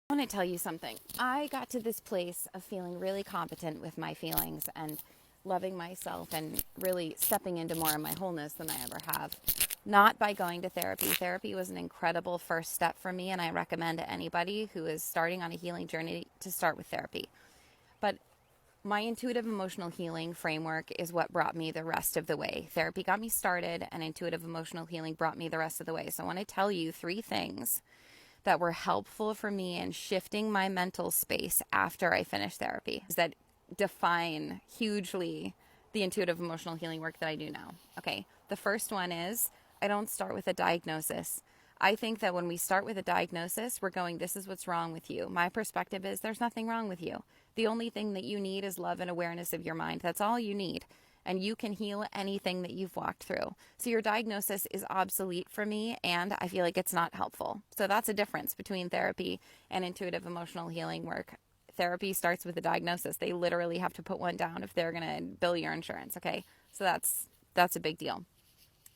I want to tell you something. I got to this place of feeling really competent with my feelings and loving myself and really stepping into more of my wholeness than I ever have. Not by going to therapy. Therapy was an incredible first step for me, and I recommend to anybody who is starting on a healing journey to start with therapy. But my intuitive emotional healing framework is what brought me the rest of the way. Therapy got me started, and intuitive emotional healing brought me the rest of the way. So I want to tell you 3 things that were helpful for me in shifting my mental space after I finished therapy that define hugely the intuitive emotional healing work that I do now. Okay. The first one is I don't start with a diagnosis. I think that when we start with a diagnosis, we're going, this is what's wrong with you. My perspective is there's nothing wrong with you. The only thing that you need is love and awareness of your mind. That's all you need. And you can heal anything that you've walked through. So your diagnosis is obsolete for me, and I feel like it's not helpful. So that's a difference between therapy and intuitive emotional healing work. Therapy starts with a diagnosis. They literally have to put one down if they're going to bill your insurance, okay? So that's a big deal.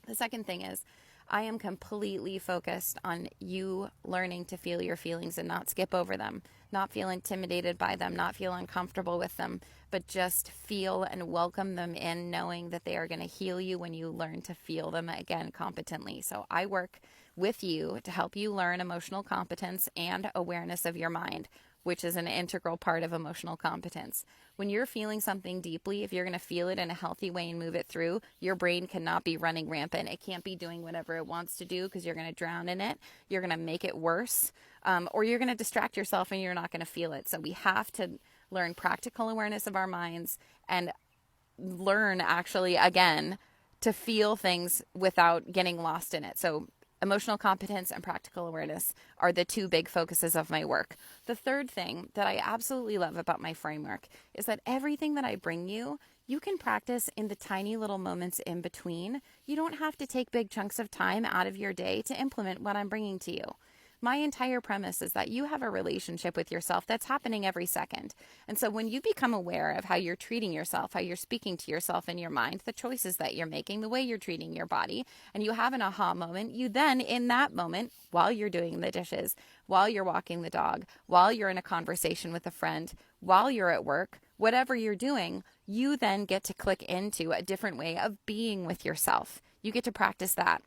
The second thing is I am completely focused on you learning to feel your feelings and not skip over them, not feel intimidated by them, not feel uncomfortable with them, but just feel and welcome them in, knowing that they are going to heal you when you learn to feel them again competently. So I work with you to help you learn emotional competence and awareness of your mind, which is an integral part of emotional competence. When you're feeling something deeply, if you're going to feel it in a healthy way and move it through, your brain cannot be running rampant. It can't be doing whatever it wants to do because you're going to drown in it. You're going to make it worse, or you're going to distract yourself and you're not going to feel it. So we have to learn practical awareness of our minds and learn actually, again, to feel things without getting lost in it. So emotional competence and practical awareness are the 2 big focuses of my work. The third thing that I absolutely love about my framework is that everything that I bring you, you can practice in the tiny little moments in between. You don't have to take big chunks of time out of your day to implement what I'm bringing to you. My entire premise is that you have a relationship with yourself that's happening every second. And so when you become aware of how you're treating yourself, how you're speaking to yourself in your mind, the choices that you're making, the way you're treating your body, and you have an aha moment, you then, in that moment, while you're doing the dishes, while you're walking the dog, while you're in a conversation with a friend, while you're at work, whatever you're doing, you then get to click into a different way of being with yourself. You get to practice that.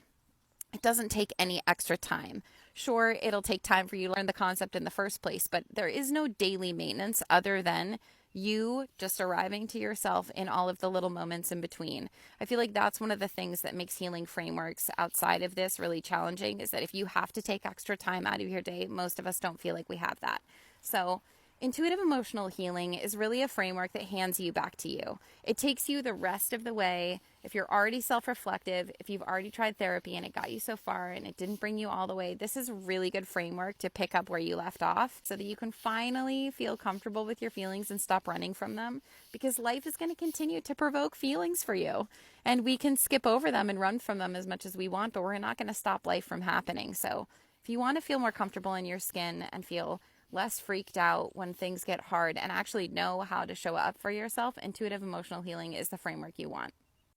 It doesn't take any extra time. Sure, it'll take time for you to learn the concept in the first place, but there is no daily maintenance other than you just arriving to yourself in all of the little moments in between. I feel like that's one of the things that makes healing frameworks outside of this really challenging, is that if you have to take extra time out of your day, most of us don't feel like we have that. So intuitive emotional healing is really a framework that hands you back to you. It takes you the rest of the way. If you're already self-reflective, if you've already tried therapy and it got you so far and it didn't bring you all the way, this is a really good framework to pick up where you left off so that you can finally feel comfortable with your feelings and stop running from them, because life is going to continue to provoke feelings for you. And we can skip over them and run from them as much as we want, but we're not going to stop life from happening. So if you want to feel more comfortable in your skin and feel less freaked out when things get hard and actually know how to show up for yourself, intuitive emotional healing is the framework you want.